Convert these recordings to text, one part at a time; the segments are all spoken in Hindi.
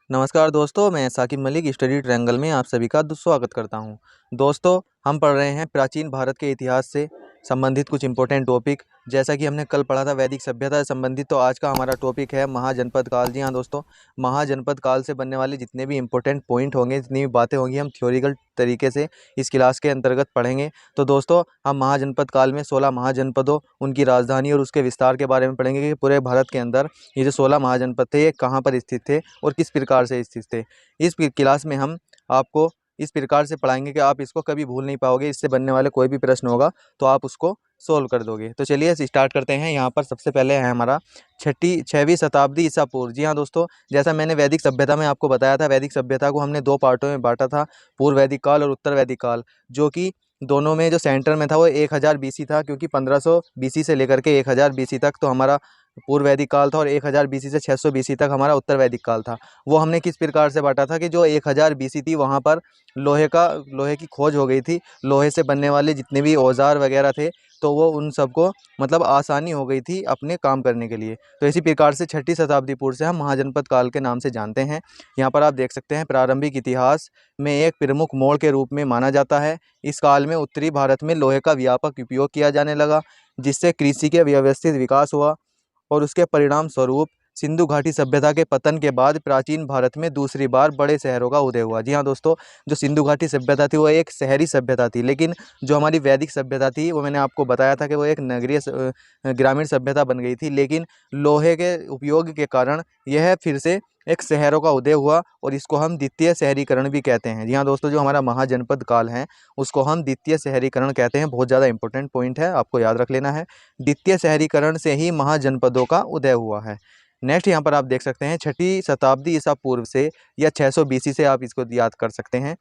नमस्कार दोस्तों, मैं साकिब मलिक स्टडी ट्रायंगल में आप सभी का स्वागत करता हूं। दोस्तों, हम पढ़ रहे हैं प्राचीन भारत के इतिहास से संबंधित कुछ इंपॉर्टेंट टॉपिक। जैसा कि हमने कल पढ़ा था वैदिक सभ्यता से संबंधित, तो आज का हमारा टॉपिक है महाजनपद काल। जी हाँ दोस्तों, महाजनपद काल से बनने वाले जितने भी इंपॉर्टेंट पॉइंट होंगे, जितनी भी बातें होंगी, हम थ्योरिकल तरीके से इस क्लास के अंतर्गत पढ़ेंगे। तो दोस्तों, हम महाजनपद काल में 16 महाजनपदों, उनकी राजधानी और उसके विस्तार के बारे में पढ़ेंगे कि पूरे भारत के अंदर ये जो 16 महाजनपद थे, ये कहाँ पर स्थित थे और किस प्रकार से स्थित थे। इस क्लास में हम आपको इस प्रकार से पढ़ाएंगे कि आप इसको कभी भूल नहीं पाओगे। इससे बनने वाले कोई भी प्रश्न होगा तो आप उसको सोल्व कर दोगे। तो चलिए स्टार्ट करते हैं। यहाँ पर सबसे पहले है हमारा 6वीं शताब्दी ईसा पूर्व। जी हाँ दोस्तों, जैसा मैंने वैदिक सभ्यता में आपको बताया था, वैदिक सभ्यता को हमने दो पार्टों में बांटा था, पूर्व वैदिक काल और उत्तर वैदिक काल, जो कि दोनों में जो सेंटर में था वो 1000 BC था, क्योंकि 1500 BC से लेकर के 1000 BC तक तो हमारा पूर्व वैदिक काल था और 1000 BC से 600 BC तक हमारा उत्तर वैदिक काल था। वो हमने किस प्रकार से बांटा था कि जो 1000 BC थी वहाँ पर लोहे की खोज हो गई थी। लोहे से बनने वाले जितने भी औजार वगैरह थे, तो वो उन सबको मतलब आसानी हो गई थी अपने काम करने के लिए। तो इसी प्रकार से 6ठी शताब्दी पूर्व से हम महाजनपद काल के नाम से जानते हैं। यहाँ पर आप देख सकते हैं प्रारंभिक इतिहास में एक प्रमुख मोड़ के रूप में माना जाता है। इस काल में उत्तरी भारत में लोहे का व्यापक उपयोग किया जाने लगा, जिससे कृषि के व्यवस्थित विकास हुआ और उसके परिणाम स्वरूप सिंधु घाटी सभ्यता के पतन के बाद प्राचीन भारत में दूसरी बार बड़े शहरों का उदय हुआ। जी हाँ दोस्तों, जो सिंधु घाटी सभ्यता थी वो एक शहरी सभ्यता थी, लेकिन जो हमारी वैदिक सभ्यता थी वो मैंने आपको बताया था कि वो एक ग्रामीण सभ्यता बन गई थी। लेकिन लोहे के उपयोग के कारण यह फिर से एक शहरों का उदय हुआ और इसको हम द्वितीय शहरीकरण भी कहते हैं। जी हाँ दोस्तों, जो हमारा महाजनपद काल है उसको हम द्वितीय शहरीकरण कहते हैं। बहुत ज़्यादा इंपॉर्टेंट पॉइंट है, आपको याद रख लेना है। द्वितीय शहरीकरण से ही महाजनपदों का उदय हुआ है। नेक्स्ट यहाँ पर आप देख सकते हैं 6ठी शताब्दी ईसा पूर्व से या 600 BC से आप इसको याद कर सकते हैं।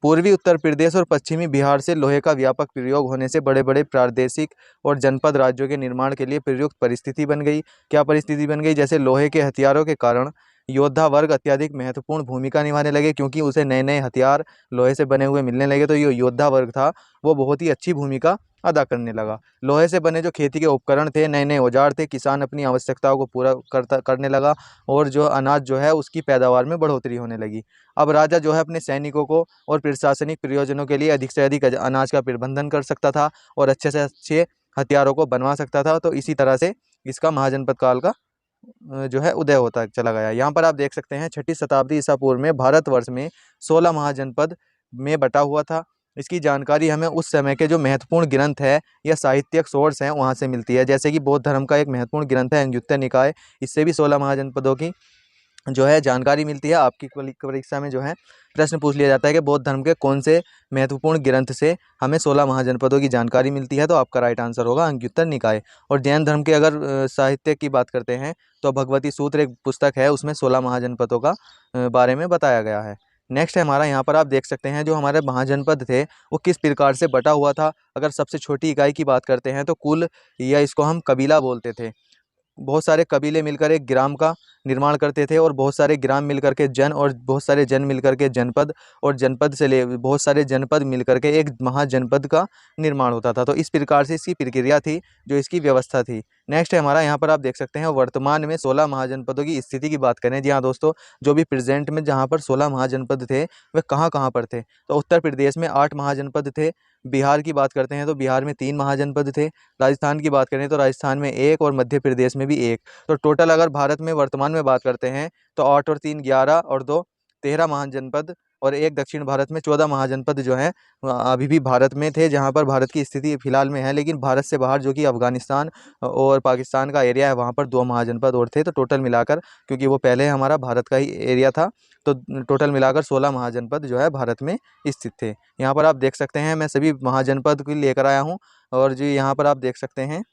पूर्वी उत्तर प्रदेश और पश्चिमी बिहार से लोहे का व्यापक प्रयोग होने से बड़े बड़े प्रादेशिक और जनपद राज्यों के निर्माण के लिए प्रयुक्त परिस्थिति बन गई। क्या परिस्थिति बन गई? जैसे लोहे के हथियारों के कारण योद्धा वर्ग अत्यधिक महत्वपूर्ण भूमिका निभाने लगे, क्योंकि उसे नए नए हथियार लोहे से बने हुए मिलने लगे, तो ये योद्धा वर्ग था वो बहुत ही अच्छी भूमिका अदा करने लगा। लोहे से बने जो खेती के उपकरण थे, नए नए औजार थे, किसान अपनी आवश्यकताओं को पूरा करने लगा और जो अनाज जो है उसकी पैदावार में बढ़ोतरी होने लगी। अब राजा जो है अपने सैनिकों को और प्रशासनिक प्रयोजनों के लिए अधिक से अधिक अनाज का प्रबंधन कर सकता था और अच्छे से अच्छे हथियारों को बनवा सकता था। तो इसी तरह से इसका महाजनपद काल का जो है उदय होता चला गया। यहाँ पर आप देख सकते हैं 6ठी शताब्दी ईसा पूर्व में भारतवर्ष में 16 महाजनपद में बटा हुआ था। इसकी जानकारी हमें उस समय के जो महत्वपूर्ण ग्रंथ है या साहित्यिक सोर्स हैं वहाँ से मिलती है। जैसे कि बौद्ध धर्म का एक महत्वपूर्ण ग्रंथ है अंगुत्तर निकाय, इससे भी 16 महाजनपदों की जो है जानकारी मिलती है। आपकी परीक्षा में जो है प्रश्न पूछ लिया जाता है कि बौद्ध धर्म के कौन से महत्वपूर्ण ग्रंथ से हमें 16 महाजनपदों की जानकारी मिलती है, तो आपका राइट आंसर होगा अंगुत्तर निकाय। और जैन धर्म के अगर साहित्य की बात करते हैं तो भगवती सूत्र एक पुस्तक है, उसमें 16 महाजनपदों का बारे में बताया गया है। नेक्स्ट है हमारा, यहाँ पर आप देख सकते हैं जो हमारे महाजनपद थे वो किस प्रकार से बटा हुआ था। अगर सबसे छोटी इकाई की बात करते हैं तो कुल, या इसको हम कबीला बोलते थे। बहुत सारे कबीले मिलकर एक ग्राम का निर्माण करते थे और बहुत सारे ग्राम मिलकर के जन, और बहुत सारे जन मिलकर के जनपद, और जनपद से ले बहुत सारे जनपद मिलकर के एक महाजनपद का निर्माण होता था। तो इस प्रकार से इसकी प्रक्रिया थी, जो इसकी व्यवस्था थी। नेक्स्ट है हमारा, यहाँ पर आप देख सकते हैं वर्तमान में 16 महाजनपदों की स्थिति की बात करें। जी हाँ दोस्तों, जो भी प्रेजेंट में जहाँ पर 16 महाजनपद थे वे कहाँ कहाँ पर थे, तो उत्तर प्रदेश में 8 महाजनपद थे। बिहार की बात करते हैं तो बिहार में 3 महाजनपद थे। राजस्थान की बात करें तो राजस्थान में 1 और मध्य प्रदेश में भी 1। तो टोटल अगर भारत में वर्तमान में बात करते हैं तो 8 और 3 11 और 2 13 महाजनपद, और एक दक्षिण भारत में 14 महाजनपद जो हैं अभी भी भारत में थे, जहां पर भारत की स्थिति फिलहाल में है। लेकिन भारत से बाहर जो कि अफगानिस्तान और पाकिस्तान का एरिया है, वहां पर 2 महाजनपद और थे। तो टोटल मिलाकर, क्योंकि वो पहले हमारा भारत का ही एरिया था, तो टोटल मिलाकर 16 महाजनपद जो है भारत में स्थित थे। यहाँ पर आप देख सकते हैं मैं सभी महाजनपद को लेकर आया हूँ, और जो यहाँ पर आप देख सकते हैं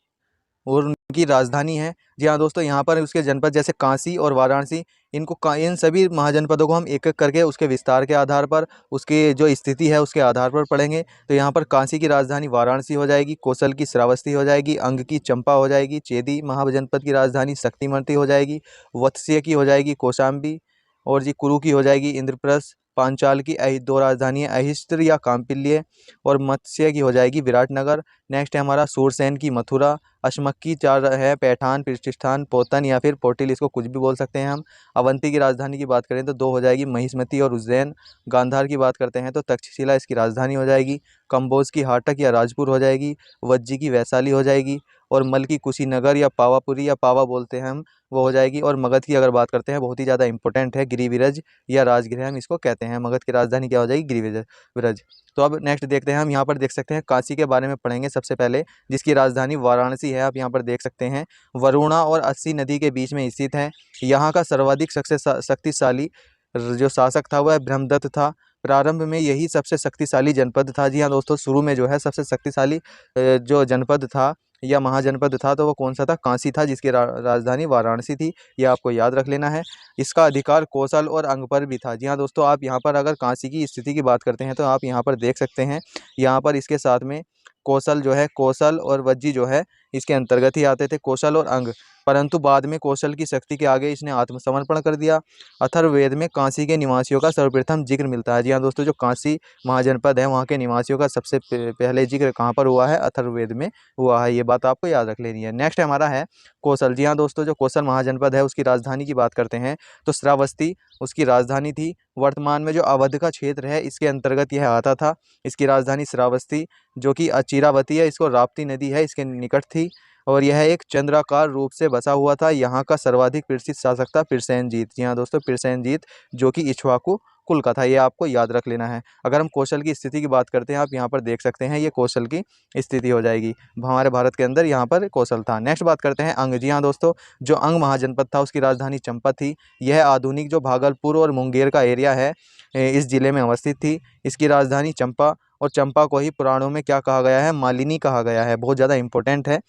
और उनकी राजधानी है। जी हाँ दोस्तों, यहाँ पर उसके जनपद जैसे काशी और वाराणसी, इन सभी महाजनपदों को हम एक एक करके उसके विस्तार के आधार पर, उसकी जो स्थिति है उसके आधार पर पढ़ेंगे। तो यहाँ पर काशी की राजधानी वाराणसी हो जाएगी, कौशल की श्रावस्ती हो जाएगी, अंग की चंपा हो जाएगी, चेदी महाजनपद की राजधानी शक्तिमती हो जाएगी, वत्स्य की हो जाएगी कौशाम्बी, और जी कुरु की हो जाएगी इंद्रप्रस्थ, पांचाल की 2 राजधानी है अहिस्त्र या काम्पिल्य, और मत्स्य की हो जाएगी विराटनगर। नेक्स्ट है हमारा सूरसेन की मथुरा, अशमक्की चार है, पैठान, प्रतिष्ठान, पोतन या फिर पोटिल, इसको कुछ भी बोल सकते हैं हम। अवंती की राजधानी की बात करें तो दो हो जाएगी, महिष्मती और उज्जैन। गांधार की बात करते हैं तो तक्षशिला इसकी राजधानी हो जाएगी। कंबोज की हाटक या राजपुर हो जाएगी। वज्जी की वैशाली हो जाएगी। और मल की कुशीनगर या पावापुरी या पावा बोलते हैं हम, वो हो जाएगी। और मगध की अगर बात करते हैं, बहुत ही ज़्यादा इंपॉर्टेंट है, गिरिविरज या राजगृह हम इसको कहते हैं। मगध की राजधानी क्या हो जाएगी? गिरिविरज। तो अब नेक्स्ट देखते हैं, हम यहाँ पर देख सकते हैं काशी के बारे में पढ़ेंगे सबसे पहले, जिसकी राजधानी वाराणसी है। आप यहाँ पर देख सकते हैं वरुणा और अस्सी नदी के बीच में स्थित है। यहाँ का सर्वाधिक शक्तिशाली जो शासक था वह ब्रह्मदत्त था। प्रारंभ में यही सबसे शक्तिशाली जनपद था। जी हाँ दोस्तों, शुरू में जो है सबसे शक्तिशाली जो जनपद था या महाजनपद था तो वो कौन सा था? काशी था, जिसकी राजधानी वाराणसी थी। ये आपको याद रख लेना है। इसका अधिकार कौशल और अंग पर भी था। जी हाँ दोस्तों, आप यहाँ पर अगर काशी की स्थिति की बात करते हैं तो आप यहाँ पर देख सकते हैं, यहाँ पर इसके साथ में कौशल जो है, कौशल और वज्जी जो है इसके अंतर्गत ही आते थे, कौशल और अंग। परंतु बाद में कौशल की शक्ति के आगे इसने आत्मसमर्पण कर दिया। अथर्ववेद में काशी के निवासियों का सर्वप्रथम जिक्र मिलता है। जी हाँ दोस्तों, जो काशी महाजनपद है वहाँ के निवासियों का सबसे पहले जिक्र कहाँ पर हुआ है? अथर्ववेद में हुआ है। ये बात आपको याद रख लेनी है। नेक्स्ट हमारा है कौशल। जी हाँ दोस्तों, जो कौशल महाजनपद है उसकी राजधानी की बात करते हैं तो श्रावस्ती उसकी राजधानी थी। वर्तमान में जो अवध का क्षेत्र है इसके अंतर्गत यह आता था। इसकी राजधानी श्रावस्ती, जो कि अचिरावती है, इसको राप्ती नदी है इसके निकट थी। और यह एक चंद्राकार रूप से बसा हुआ था। यहाँ का सर्वाधिक प्रसिद्ध शासक था पिरसेनजीत। जी हाँ दोस्तों, पिरसेनजीत, जो कि इक्ष्वाकु कुल का था। ये आपको याद रख लेना है। अगर हम कौशल की स्थिति की बात करते हैं, आप यहाँ पर देख सकते हैं, ये कौशल की स्थिति हो जाएगी। हमारे भारत के अंदर यहाँ पर कौशल था। नेक्स्ट बात करते हैं अंग। जी हाँ दोस्तों, जो अंग महाजनपद था उसकी राजधानी चंपा थी। यह आधुनिक जो भागलपुर और मुंगेर का एरिया है इस जिले में अवस्थित थी। इसकी राजधानी चंपा, और चंपा को ही पुराणों में क्या कहा गया है? मालिनी कहा गया है। बहुत ज़्यादा इंपॉर्टेंट है।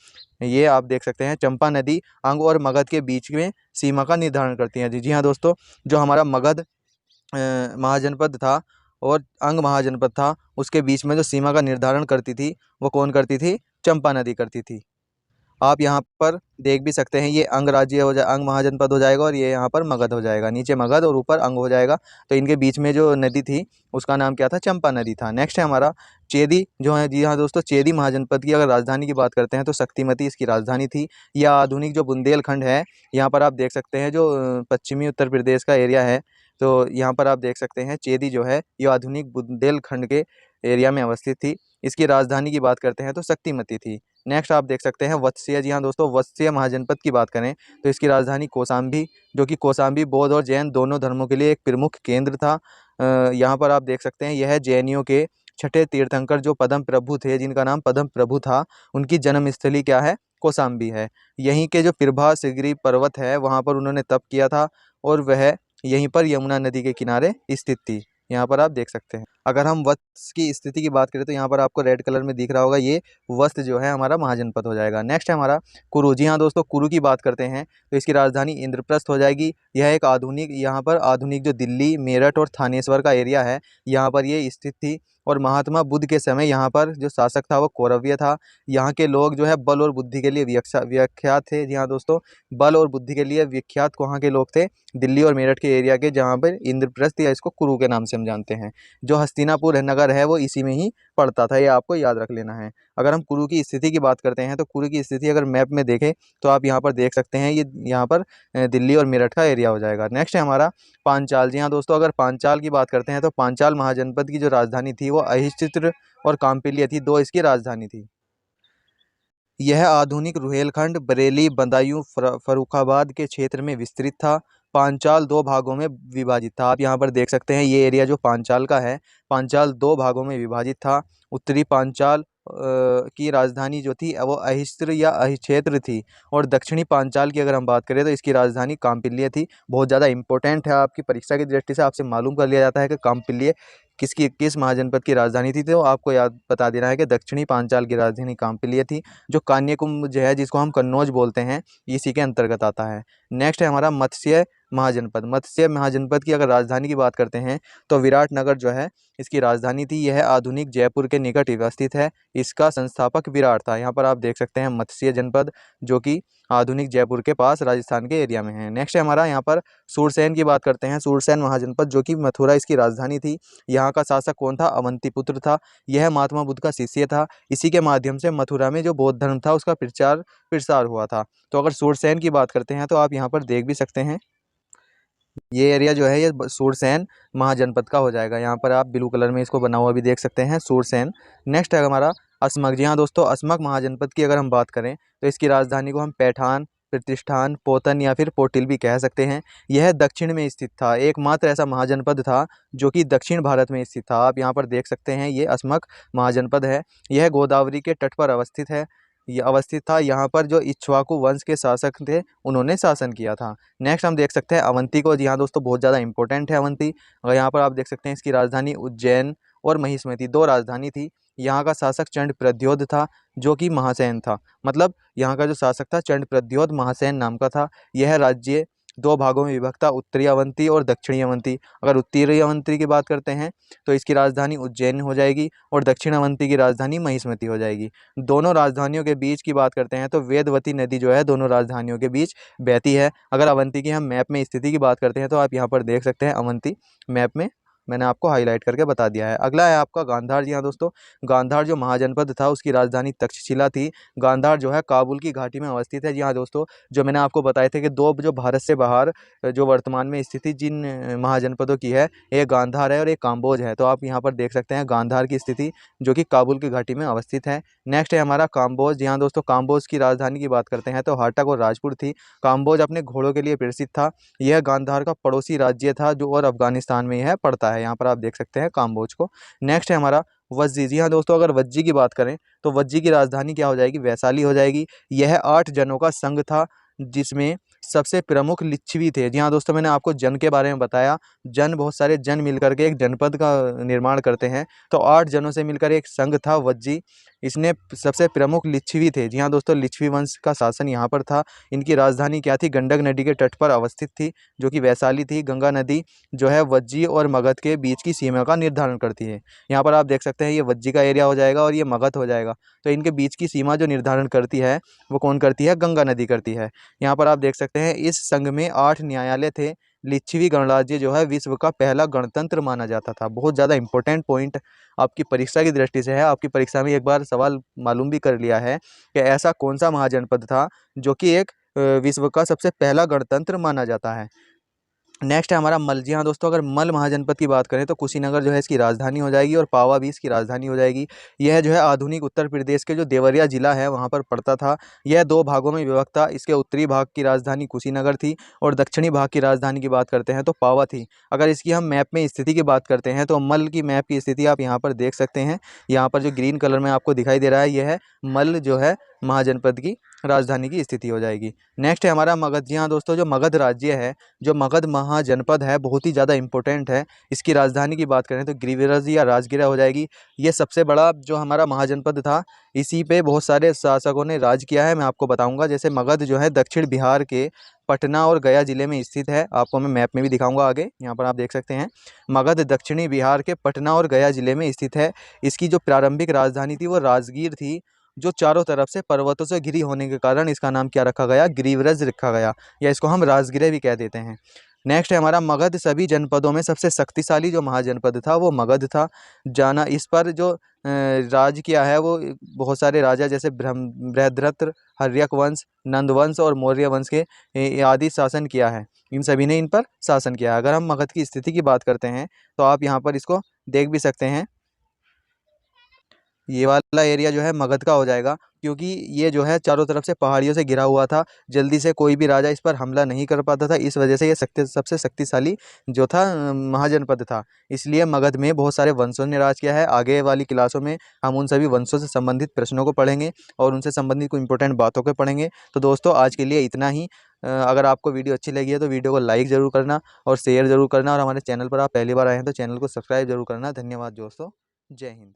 ये आप देख सकते हैं, चंपा नदी अंग और मगध के बीच में सीमा का निर्धारण करती है। जी हाँ दोस्तों, जो हमारा मगध महाजनपद था और अंग महाजनपद था, उसके बीच में जो सीमा का निर्धारण करती थी वो कौन करती थी? चंपा नदी करती थी। आप यहाँ पर देख भी सकते हैं, ये अंग राज्य हो जाए, अंग महाजनपद हो जाएगा और ये यहाँ पर मगध हो जाएगा। नीचे मगध और ऊपर अंग हो जाएगा। तो इनके बीच में जो नदी थी उसका नाम क्या था? चंपा नदी था। नेक्स्ट है हमारा चेदी जो है। जी हाँ दोस्तों, चेदी महाजनपद की अगर राजधानी की बात करते हैं तो शक्तिमती इसकी राजधानी थी। यह आधुनिक जो बुंदेलखंड है, यहाँ पर आप देख सकते हैं, जो पश्चिमी उत्तर प्रदेश का एरिया है, तो यहाँ पर आप देख सकते हैं चेदी जो है ये आधुनिक बुंदेलखंड के एरिया में अवस्थित थी। इसकी राजधानी की बात करते हैं तो शक्तिमती थी। नेक्स्ट आप देख सकते हैं वत्स्य। जी हाँ दोस्तों, वत्स्य महाजनपद की बात करें तो इसकी राजधानी कौशाम्बी, जो कि कौशाम्बी बौद्ध और जैन दोनों धर्मों के लिए एक प्रमुख केंद्र था। यहाँ पर आप देख सकते हैं, यह जैनियों के छठे तीर्थंकर जो पद्म प्रभु थे, जिनका नाम पद्म प्रभु था, उनकी जन्मस्थली क्या है? कौशाम्बी है। यहीं के जो प्रभासगिरी पर्वत है वहाँ पर उन्होंने तप किया था और वह यहीं पर यमुना नदी के किनारे स्थित थी। यहाँ पर आप देख सकते हैं। अगर हम वत्स की स्थिति की बात करें तो यहाँ पर आपको रेड कलर में दिख रहा होगा, ये वस्त जो है हमारा महाजनपद हो जाएगा। नेक्स्ट है हमारा कुरु। जी हाँ दोस्तों, कुरु की बात करते हैं तो इसकी राजधानी इंद्रप्रस्थ हो जाएगी। यह एक आधुनिक, यहाँ पर आधुनिक जो दिल्ली, मेरठ और थानेश्वर का एरिया है, यहाँ पर ये स्थित थी। और महात्मा बुद्ध के समय यहाँ पर जो शासक था वो कौरव्य था। यहाँ के लोग जो है बल और बुद्धि के लिए विख्यात थे। जी हाँ दोस्तों, बल और बुद्धि के लिए विख्यात वहाँ के लोग थे, दिल्ली और मेरठ के एरिया के, जहाँ पर इंद्रप्रस्थ या इसको कुरु के नाम से हम जानते हैं। जो हस्तिनापुर नगर है वो इसी में ही पड़ता था। ये आपको याद रख लेना है। अगर हम कुरु की स्थिति की बात करते हैं तो कुरु की स्थिति अगर मैप में देखें तो आप यहाँ पर देख सकते हैं, ये यहाँ पर दिल्ली और मेरठ का एरिया हो जाएगा। नेक्स्ट है हमारा पांचाल। जी हाँ दोस्तों, अगर पांचाल की बात करते हैं तो पांचाल महाजनपद की जो राजधानी थी वो अहिचित्र और काम्पिल्य थी, दो इसकी राजधानी थी। यह आधुनिक रुहेलखंड, बरेली, बदायूं, फर्रुखाबाद के क्षेत्र में विस्तृत था। पांचाल दो भागों में विभाजित था। आप यहाँ पर देख सकते हैं, ये एरिया जो पांचाल का है, पांचाल दो भागों में विभाजित था। उत्तरी पांचाल की राजधानी जो थी वो अहिस्त्र या अहिक्षेत्र थी। और दक्षिणी पांचाल की अगर हम बात करें तो इसकी राजधानी काम्पिल्य थी। बहुत ज़्यादा इंपॉर्टेंट है, आपकी परीक्षा की दृष्टि से आपसे मालूम कर लिया जाता है कि काम्पिल्य किस महाजनपद की राजधानी थी, तो आपको याद बता देना है कि दक्षिणी पांचाल की राजधानी काम्पिल्य थी। जो कान्याकुंभ जो है, जिसको हम कन्नौज बोलते हैं, इसी के अंतर्गत आता है। नेक्स्ट है हमारा मत्स्य महाजनपद। मत्स्य महाजनपद की अगर राजधानी की बात करते हैं तो विराटनगर जो है इसकी राजधानी थी। यह आधुनिक जयपुर के निकट स्थित है। इसका संस्थापक विराट था। यहाँ पर आप देख सकते हैं मत्स्य जनपद, जो कि आधुनिक जयपुर के पास राजस्थान के एरिया में है। नेक्स्ट है हमारा यहाँ पर सूरसेन की बात करते हैं। सूरसेन महाजनपद जो कि मथुरा इसकी राजधानी थी। यहाँ का शासक कौन था? अवंतीपुत्र था। यह महात्मा बुद्ध का शिष्य था। इसी के माध्यम से मथुरा में जो बौद्ध धर्म था उसका प्रचार प्रसार हुआ था। तो अगर सूरसेन की बात करते हैं तो आप यहाँ पर देख भी सकते हैं, ये एरिया जो है ये सूरसेन महाजनपद का हो जाएगा। यहाँ पर आप ब्लू कलर में इसको बना हुआ भी देख सकते हैं, सूरसेन। नेक्स्ट है हमारा असमक। जी हाँ दोस्तों, असमक महाजनपद की अगर हम बात करें तो इसकी राजधानी को हम पैठान, प्रतिष्ठान, पोतन या फिर पोटिल भी कह सकते हैं। यह दक्षिण में स्थित था, एकमात्र ऐसा महाजनपद था जो कि दक्षिण भारत में स्थित था। आप यहाँ पर देख सकते हैं, ये असमक महाजनपद है। यह गोदावरी के तट पर अवस्थित था। यहाँ पर जो इक्ष्वाकु वंश के शासक थे उन्होंने शासन किया था। नेक्स्ट हम देख सकते हैं अवंती को। जी हाँ दोस्तों, बहुत ज़्यादा इंपॉर्टेंट है अवंती। और यहाँ पर आप देख सकते हैं इसकी राजधानी उज्जैन और महिष्मती, दो राजधानी थी। यहाँ का शासक चंड प्रद्योत था जो कि महासेन था। मतलब यहाँ का जो शासक था चंड प्रद्योत महासेन नाम का था। यह राज्य दो भागों में विभक्त था, उत्तरी अवंती और दक्षिणी अवंती। अगर उत्तरी अवंती की बात करते हैं तो इसकी राजधानी उज्जैन हो जाएगी और दक्षिण अवंती की राजधानी महिष्मती हो जाएगी। दोनों राजधानियों के बीच की बात करते हैं तो वेदवती नदी जो है दोनों राजधानियों के बीच बहती है। अगर अवंती की हम मैप में स्थिति की बात करते हैं तो आप यहाँ पर देख सकते हैं अवंती मैप में मैंने आपको हाईलाइट करके बता दिया है। अगला है आपका गांधार। जी हाँ दोस्तों, गांधार जो महाजनपद था उसकी राजधानी तक्षशिला थी। गांधार जो है काबुल की घाटी में अवस्थित है। जी हाँ दोस्तों, जो मैंने आपको बताए थे कि दो जो भारत से बाहर जो वर्तमान में स्थिति जिन महाजनपदों की है, एक गांधार है और एक काम्बोज है। तो आप यहाँ पर देख सकते हैं गांधार की स्थिति जो कि काबुल की घाटी में अवस्थित है। नेक्स्ट है हमारा काम्बोज। जी हाँ दोस्तों, काम्बोज की राजधानी की बात करते हैं तो हाटक और राजपुर थी। काम्बोज अपने घोड़ों के लिए प्रसिद्ध था। यह गांधार का पड़ोसी राज्य था जो और अफगानिस्तान में यह पड़ता है। यहाँ पर आप देख सकते हैं काम्बोज को। नेक्स्ट है हमारा वज्जी। जी हाँ दोस्तों, अगर वज्जी की बात करें तो वज्जी की राजधानी क्या हो जाएगी? वैशाली हो जाएगी। यह 8 जनों का संघ था जिसमें सबसे प्रमुख लिच्छवी थे। जी हाँ दोस्तों, मैंने आपको जन के बारे में बताया। जन, बहुत सारे जन मिलकर के एक जनपद का निर्माण करते हैं। तो 8 जनों से मिलकर एक संघ था वज्जी। इसने सबसे प्रमुख लिच्छवी थे। जी हाँ दोस्तों, लिच्छवी वंश का शासन यहाँ पर था। इनकी राजधानी क्या थी? गंडक नदी के तट पर अवस्थित थी जो कि वैशाली थी। गंगा नदी जो है वज्जी और मगध के बीच की सीमा का निर्धारण करती है। यहाँ पर आप देख सकते हैं ये वज्जी का एरिया हो जाएगा और ये मगध हो जाएगा। तो इनके बीच की सीमा जो निर्धारण करती है वो कौन करती है? गंगा नदी करती है। यहाँ पर आप देख सकते हैं इस संघ में 8 न्यायालय थे। लिच्छवी गणराज्य जो है विश्व का पहला गणतंत्र माना जाता था। बहुत ज़्यादा इंपॉर्टेंट पॉइंट आपकी परीक्षा की दृष्टि से है। आपकी परीक्षा में एक बार सवाल मालूम भी कर लिया है कि ऐसा कौन सा महाजनपद था जो कि एक विश्व का सबसे पहला गणतंत्र माना जाता है। नेक्स्ट है हमारा मल। जी हाँ दोस्तों, अगर मल महाजनपद की बात करें तो कुशीनगर जो है इसकी राजधानी हो जाएगी और पावा भी इसकी राजधानी हो जाएगी। यह जो है आधुनिक उत्तर प्रदेश के जो देवरिया जिला है वहाँ पर पड़ता था। यह 2 भागों में विभक्त था। इसके उत्तरी भाग की राजधानी कुशीनगर थी और दक्षिणी भाग की राजधानी की बात करते हैं तो पावा थी। अगर इसकी हम मैप में स्थिति की बात करते हैं तो मल की मैप की स्थिति आप यहाँ पर देख सकते हैं। यहाँ पर जो ग्रीन कलर में आपको दिखाई दे रहा है यह है मल जो है महाजनपद की राजधानी की स्थिति हो जाएगी। नेक्स्ट है हमारा मगध। जी हाँ दोस्तों, जो मगध राज्य है, जो मगध महाजनपद है, बहुत ही ज़्यादा इंपॉर्टेंट है। इसकी राजधानी की बात करें तो गिरिविराज या राजगिरा हो जाएगी। ये सबसे बड़ा जो हमारा महाजनपद था, इसी पे बहुत सारे शासकों ने राज किया है। मैं आपको बताऊंगा। जैसे मगध जो है दक्षिण बिहार के पटना और गया जिले में स्थित है। आपको मैं मैप में भी दिखाऊंगा आगे। यहाँ पर आप देख सकते हैं मगध दक्षिणी बिहार के पटना और गया जिले में स्थित है। इसकी जो प्रारंभिक राजधानी थी वो राजगीर थी, जो चारों तरफ से पर्वतों से घिरी होने के कारण इसका नाम क्या रखा गया? गिरिव्रज रखा गया, या इसको हम राजगिरे भी कह देते हैं। नेक्स्ट है हमारा मगध। सभी जनपदों में सबसे शक्तिशाली जो महाजनपद था वो मगध था। जाना इस पर जो राज किया है वो बहुत सारे राजा जैसे बृहद्रथ, हर्यक वंश, नंद वंश और मौर्य वंश के आदि शासन किया है। इन सभी ने इन पर शासन किया है। अगर हम मगध की स्थिति की बात करते हैं तो आप यहाँ पर इसको देख भी सकते हैं। ये वाला एरिया जो है मगध का हो जाएगा, क्योंकि ये जो है चारों तरफ से पहाड़ियों से घिरा हुआ था। जल्दी से कोई भी राजा इस पर हमला नहीं कर पाता था। इस वजह से ये सबसे शक्तिशाली जो था महाजनपद था। इसलिए मगध में बहुत सारे वंशों ने राज किया है। आगे वाली क्लासों में हम उन सभी वंशों से संबंधित प्रश्नों को पढ़ेंगे और उनसे संबंधित कुछ इंपॉर्टेंट बातों को पढ़ेंगे। तो दोस्तों आज के लिए इतना ही। अगर आपको वीडियो अच्छी लगी है तो वीडियो को लाइक ज़रूर करना और शेयर ज़रूर करना, और हमारे चैनल पर आप पहली बार आए हैं तो चैनल को सब्सक्राइब जरूर करना। धन्यवाद दोस्तों। जय हिंद।